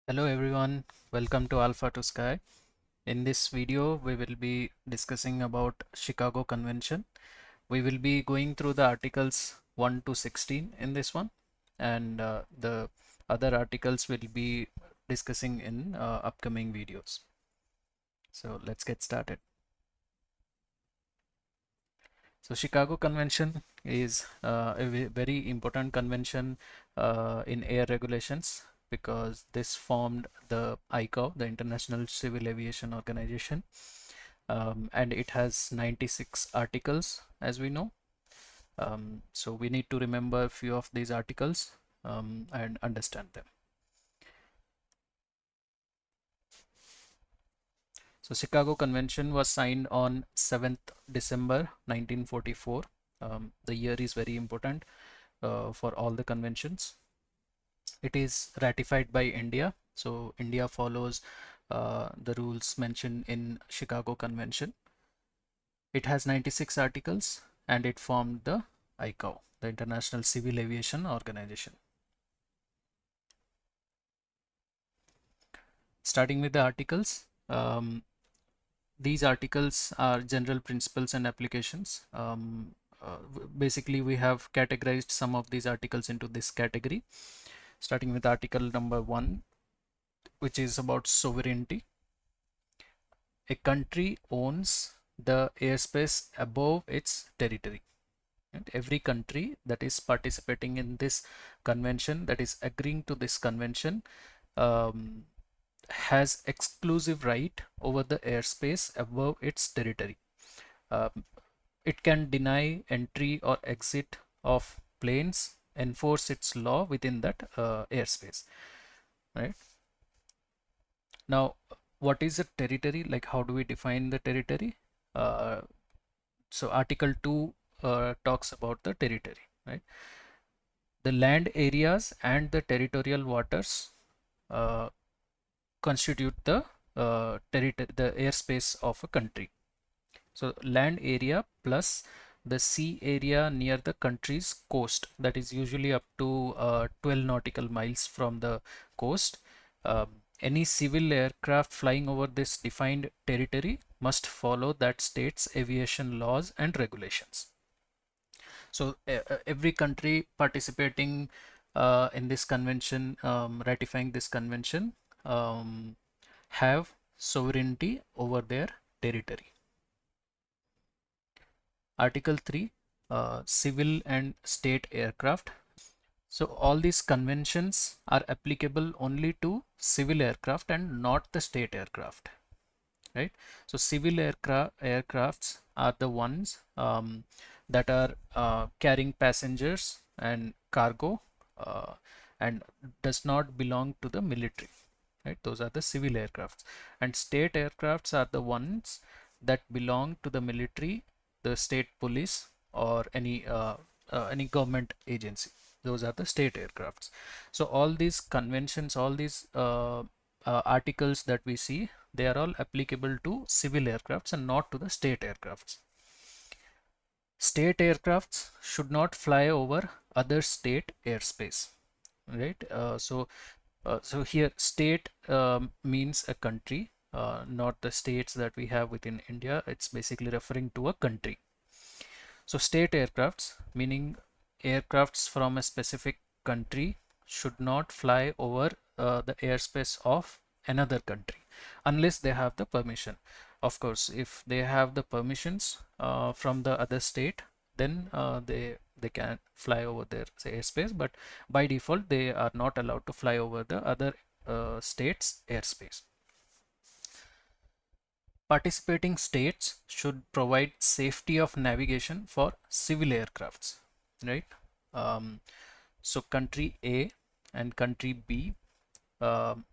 Hello everyone, welcome to Alpha to Sky. In this video, we will be discussing about Chicago Convention. We will be going through the articles 1 to 16 in this one, and the other articles will be discussing in upcoming videos. So let's get started. So Chicago Convention is a very important convention in air regulations because this formed the ICAO, the International Civil Aviation Organization, and it has 96 articles, as we know. So we need to remember a few of these articles and understand them. So Chicago Convention was signed on 7th December 1944. The year is very important for all the conventions. It is ratified by India. So India follows the rules mentioned in Chicago Convention. It has 96 articles and it formed the ICAO, the International Civil Aviation Organization. Starting with the articles, these articles are general principles and applications. Basically, we have categorized some of these articles into this category, starting with article number 1, which is about sovereignty. A country owns the airspace above its territory. And every country that is participating in this convention, that is agreeing to this convention, um, has exclusive right over the airspace above its territory. Um, it can deny entry or exit of planes, enforce its law within that airspace, right? Now, what is a territory? Like, how do we define the territory? Uh, so Article 2 talks about the territory, right? The land areas and the territorial waters uh, constitute the the airspace of a country. So land area plus the sea area near the country's coast, that is usually up to 12 nautical miles from the coast. Any civil aircraft flying over this defined territory must follow that state's aviation laws and regulations. So every country participating in this convention, ratifying this convention, um, have sovereignty over their territory. Article 3, civil and state aircraft. So all these conventions are applicable only to civil aircraft and not the state aircraft, right? So civil aircrafts are the ones that are carrying passengers and cargo uh, and does not belong to the military, right? Those are the civil aircrafts, and state aircrafts are the ones that belong to the military, the state police, or any government agency. Those are the state aircrafts. So all these conventions, all these articles that we see, they are all applicable to civil aircrafts and not to the state aircrafts. State aircrafts should not fly over other state airspace, right? So here state means a country, not the states that we have within India. It's basically referring to a country. So state aircrafts, meaning aircrafts from a specific country, should not fly over the airspace of another country unless they have the permission. Of course, if they have the permissions from the other state, then they can fly over their airspace, but by default they are not allowed to fly over the other state's airspace. Participating states should provide safety of navigation for civil aircrafts, right? Um, so country A and country B, um,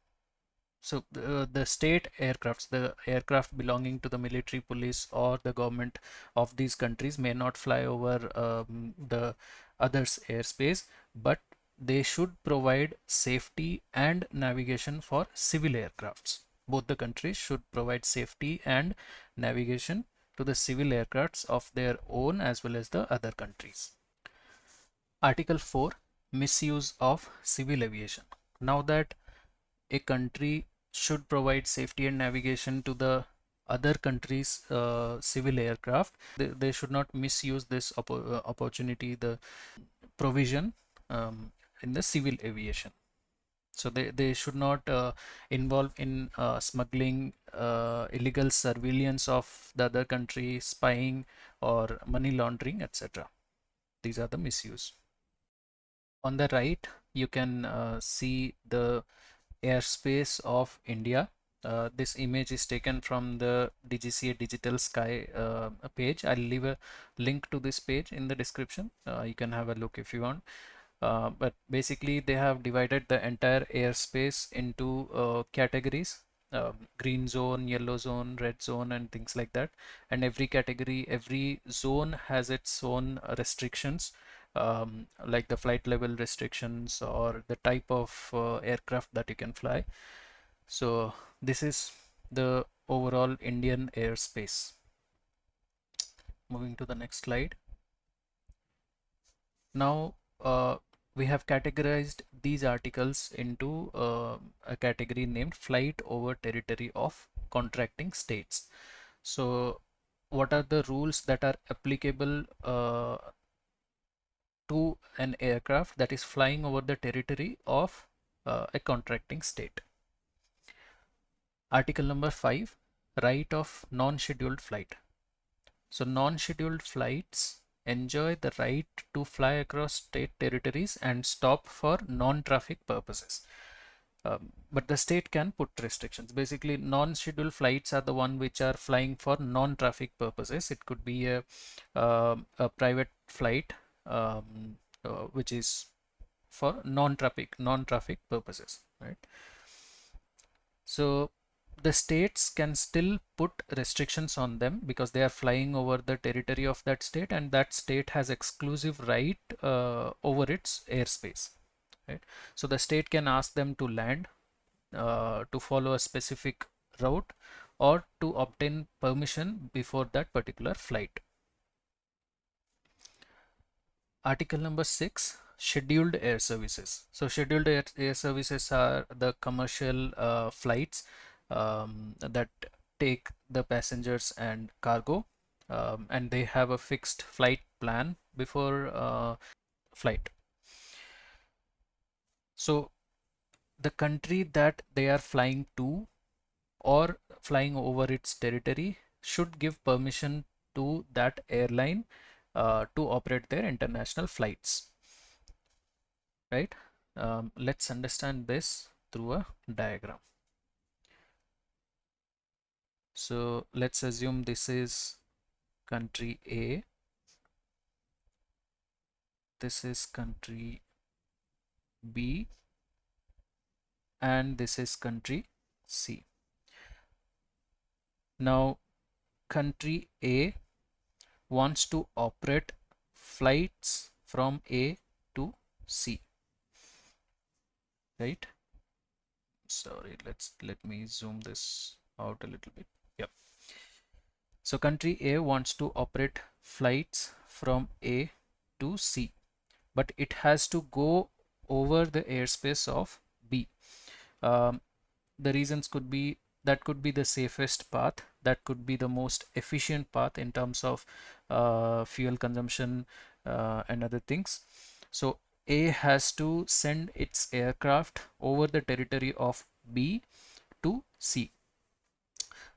so the state aircrafts, the aircraft belonging to the military, police, or the government of these countries may not fly over the others airspace, but they should provide safety and navigation for civil aircrafts. Both the countries should provide safety and navigation to the civil aircrafts of their own as well as the other countries. Article 4, misuse of civil aviation. Now that a country should provide safety and navigation to the other countries' civil aircraft. They should not misuse this opportunity, the provision in the civil aviation. So they should not involve in smuggling, illegal surveillance of the other country, spying or money laundering, etc. These are the misuse. On the right, you can see the airspace of India. This image is taken from the DGCA Digital Sky page. I'll leave a link to this page in the description. You can have a look if you want. But basically, they have divided the entire airspace into categories: green zone, yellow zone, red zone, and things like that. And every category, every zone has its own restrictions, like the flight level restrictions or the type of aircraft that you can fly. So this is the overall Indian airspace. Moving to the next slide. Now we have categorized these articles into a category named flight over territory of contracting states. So what are the rules that are applicable to an aircraft that is flying over the territory of a contracting state? Article number 5, right of non-scheduled flight. So non-scheduled flights enjoy the right to fly across state territories and stop for non-traffic purposes. But the state can put restrictions. Basically, non-scheduled flights are the one which are flying for non-traffic purposes. It could be a private flight which is for non-traffic purposes, right? So the states can still put restrictions on them because they are flying over the territory of that state, and that state has exclusive right over its airspace, right? So the state can ask them to land, to follow a specific route, or to obtain permission before that particular flight. Article number 6, scheduled air services. So scheduled air services are the commercial flights that take the passengers and cargo, and they have a fixed flight plan before flight. So the country that they are flying to or flying over its territory should give permission to that airline to operate their international flights, right? Let's understand this through a diagram. So let's assume this is country A, this is country B, and this is country C. Now country A wants to operate flights from A to C, right? Sorry, let me zoom this out a little bit. Yep. So country A wants to operate flights from A to C, but it has to go over the airspace of B. Um, the reasons could be that could be the safest path, that could be the most efficient path in terms of fuel consumption and other things. So A has to send its aircraft over the territory of B to C.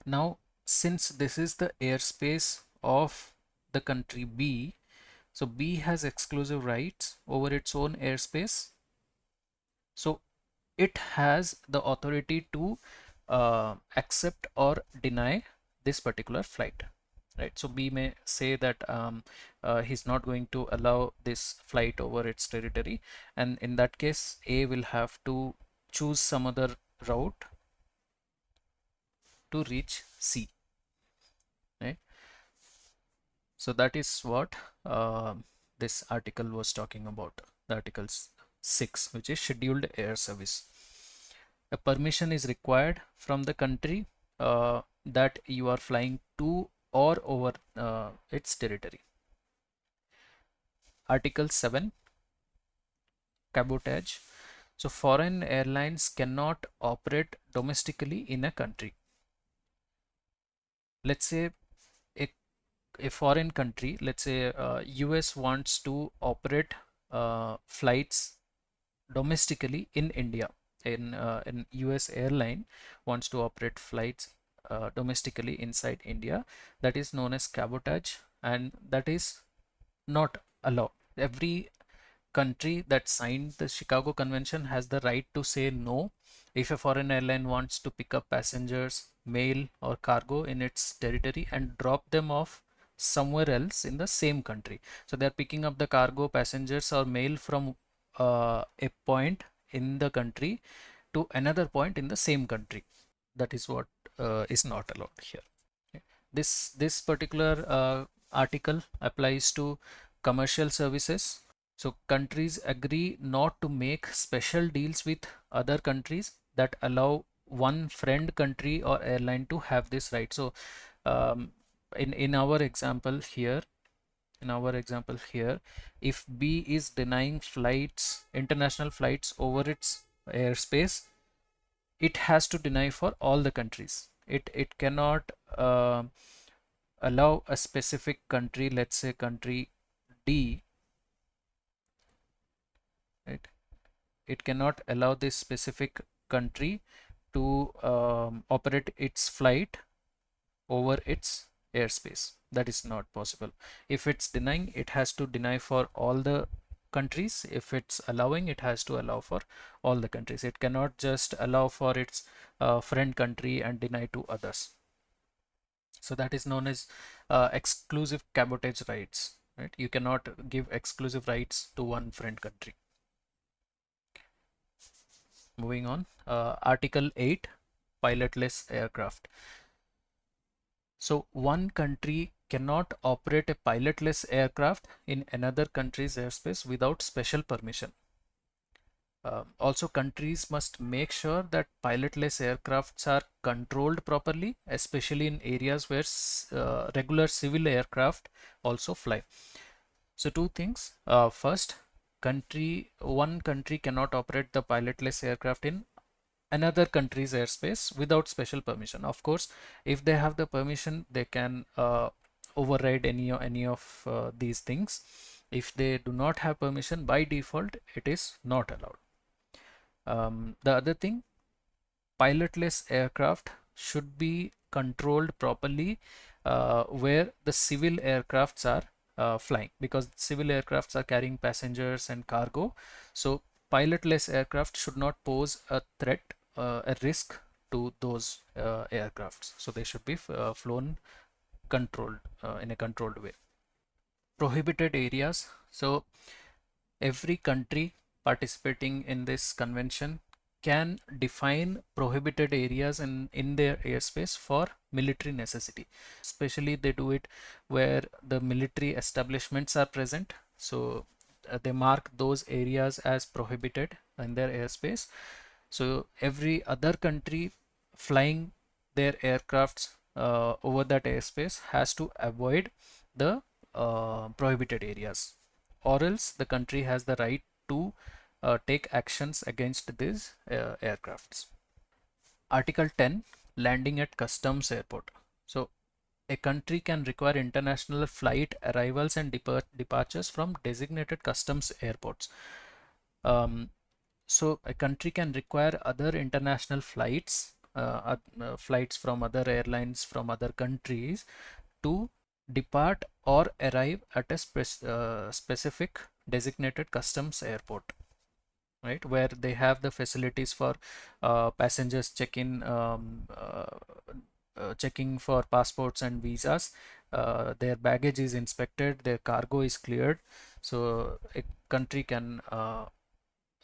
Now, since this is the airspace of the country B, so B has exclusive rights over its own airspace. So it has the authority to accept or deny this particular flight, right? So B may say that he's not going to allow this flight over its territory, and in that case A will have to choose some other route to reach C, right? So that is what this article was talking about, the article 6, which is scheduled air service. A permission is required from the country that you are flying to or over its territory. Article 7, cabotage. So foreign airlines cannot operate domestically in a country. Let's say a, a foreign country, let's say US wants to operate flights domestically in India. In US airline wants to operate flights domestically inside India. That is known as cabotage, and that is not allowed. Every country that signed the Chicago Convention has the right to say no if a foreign airline wants to pick up passengers, mail, or cargo in its territory and drop them off somewhere else in the same country. So they're picking up the cargo, passengers, or mail from a point in the country to another point in the same country. That is what is not allowed here. This particular article applies to commercial services. So countries agree not to make special deals with other countries that allow one friend country or airline to have this right. So um, in our example here, if B is denying flights, international flights over its airspace, it has to deny for all the countries. It cannot allow a specific country, let's say country D, right? It cannot allow this specific country to operate its flight over its airspace. That is not possible. If it's denying, it has to deny for all the countries. If it's allowing, it has to allow for all the countries. It cannot just allow for its friend country and deny to others. So that is known as exclusive cabotage rights, right? You cannot give exclusive rights to one friend country. Moving on, Article 8, pilotless aircraft. So one country cannot operate a pilotless aircraft in another country's airspace without special permission. Also, countries must make sure that pilotless aircrafts are controlled properly, especially in areas where regular civil aircraft also fly. So two things. First, one country cannot operate the pilotless aircraft in another country's airspace without special permission. Of course, if they have the permission, they can override any of these things. If they do not have permission, by default, it is not allowed. The other thing, pilotless aircraft should be controlled properly where the civil aircrafts are flying, because civil aircrafts are carrying passengers and cargo. So pilotless aircraft should not pose a threat, a risk to those aircrafts. So they should be flown controlled in a controlled way. Prohibited areas. So every country participating in this convention can define prohibited areas in their airspace for military necessity. Especially they do it where the military establishments are present. So they mark those areas as prohibited in their airspace. So every other country flying their aircrafts over that airspace has to avoid the prohibited areas, or else the country has the right to take actions against these aircrafts. Article 10, landing at customs airport. So a country can require international flight arrivals and departures from designated customs airports. So a country can require other international flights, flights from other airlines from other countries to depart or arrive at a specific designated customs airport, right, where they have the facilities for passengers check-in, checking for passports and visas. Their baggage is inspected, their cargo is cleared. So a country can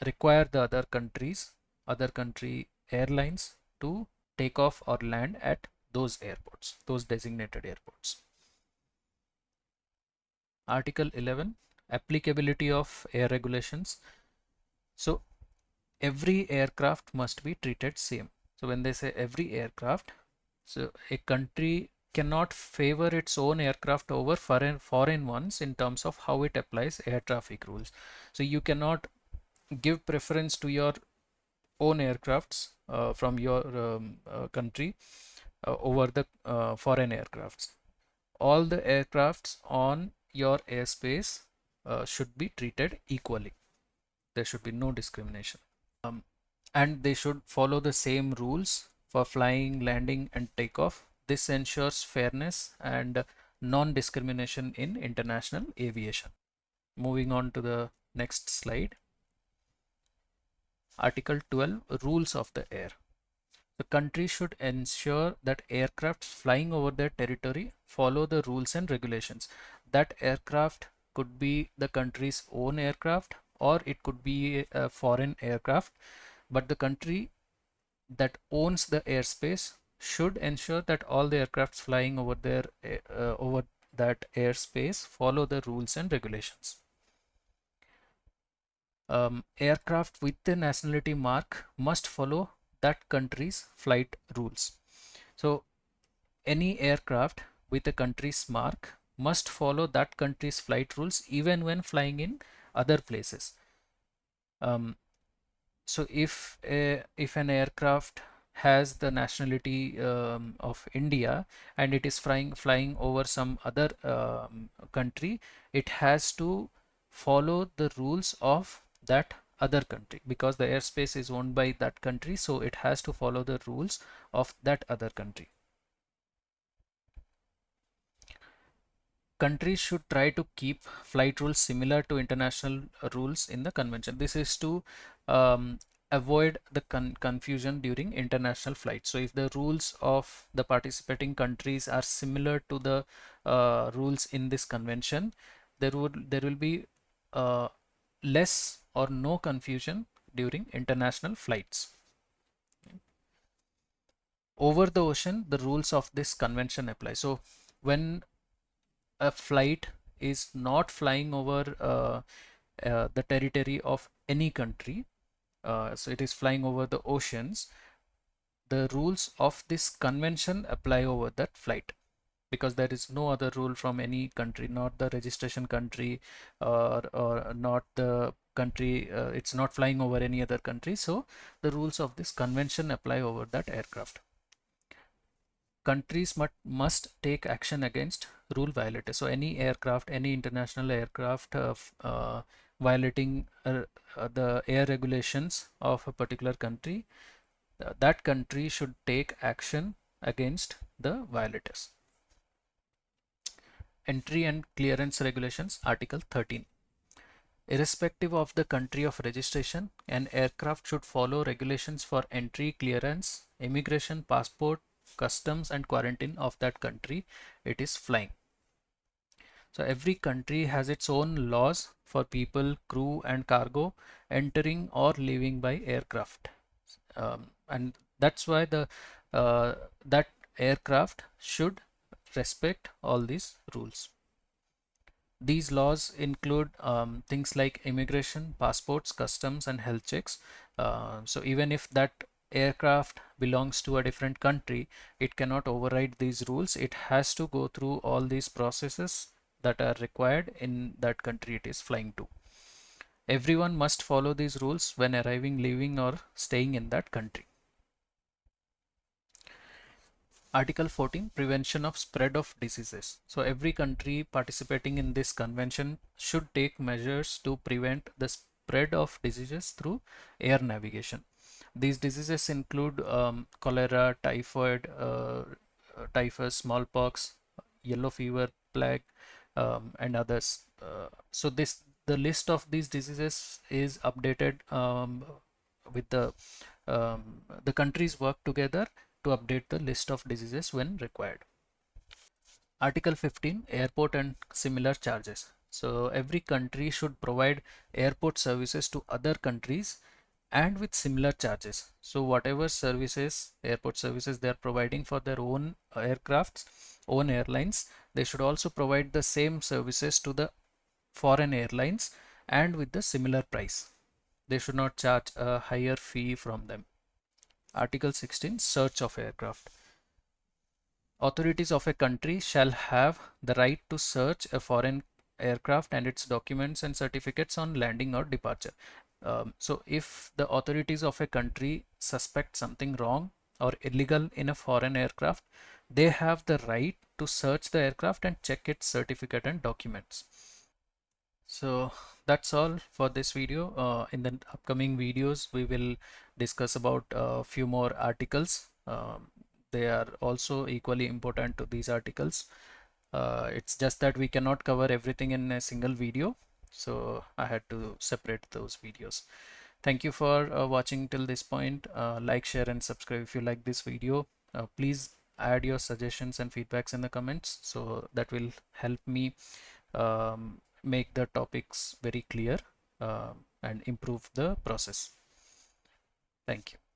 require the other country airlines to take off or land at those airports, those designated airports. Article 11, applicability of air regulations. So every aircraft must be treated same. So when they say every aircraft, so a country cannot favor its own aircraft over foreign ones in terms of how it applies air traffic rules. So you cannot give preference to your own aircrafts from your country over the foreign aircrafts. All the aircrafts on your airspace should be treated equally. There should be no discrimination. Um, and they should follow the same rules for flying, landing, and takeoff. This ensures fairness and non-discrimination in international aviation. Moving on to the next slide. Article 12, Rules of the Air. The country should ensure that aircraft flying over their territory follow the rules and regulations. That aircraft could be the country's own aircraft or it could be a foreign aircraft, but the country that owns the airspace should ensure that all the aircrafts flying over there over that airspace follow the rules and regulations. Aircraft with the nationality mark must follow that country's flight rules. So any aircraft with a country's mark must follow that country's flight rules even when flying in other places. So if an aircraft has the nationality of India and it is flying over some other country, it has to follow the rules of that other country because the airspace is owned by that country, so it has to follow the rules of that other country. Countries should try to keep flight rules similar to international rules in the convention. This is to avoid the confusion during international flights. So if the rules of the participating countries are similar to the rules in this convention, there will be less or no confusion during international flights. Over the ocean, the rules of this convention apply. So when a flight is not flying over the territory of any country, so it is flying over the oceans, the rules of this convention apply over that flight because there is no other rule from any country, not the registration country or not the country, it's not flying over any other country, so the rules of this convention apply over that aircraft. Countries must take action against rule violators. So any aircraft, any international aircraft violating the air regulations of a particular country, that country should take action against the violators. Entry and clearance regulations, Article 13. Irrespective of the country of registration, an aircraft should follow regulations for entry, clearance, immigration, passport, customs, and quarantine of that country it is flying. So every country has its own laws for people, crew, and cargo entering or leaving by aircraft, and that's why the that aircraft should respect all these rules. These laws include things like immigration, passports, customs, and health checks. So even if that aircraft belongs to a different country, it cannot override these rules. It has to go through all these processes that are required in that country it is flying to. Everyone must follow these rules when arriving, leaving, or staying in that country. Article 14, Prevention of Spread of Diseases. So every country participating in this convention should take measures to prevent the spread of diseases through air navigation. These diseases include cholera, typhus, smallpox, yellow fever, plague, and others. So the list of these diseases is updated with the countries work together to update the list of diseases when required. Article 15, Airport and similar charges. So every country should provide airport services to other countries and with similar charges. So whatever services, airport services they are providing for their own aircrafts, own airlines, they should also provide the same services to the foreign airlines and with the similar price. They should not charge a higher fee from them. Article 16, Search of aircraft. Authorities of a country shall have the right to search a foreign aircraft and its documents and certificates on landing or departure. So if the authorities of a country suspect something wrong or illegal in a foreign aircraft, they have the right to search the aircraft and check its certificate and documents. So that's all for this video. In the upcoming videos, we will discuss about a few more articles. They are also equally important to these articles. It's just that we cannot cover everything in a single video, so I had to separate those videos. Thank you for watching till this point. Like, share, and subscribe if you like this video. Please add your suggestions and feedbacks in the comments, so that will help me make the topics very clear and improve the process. Thank you.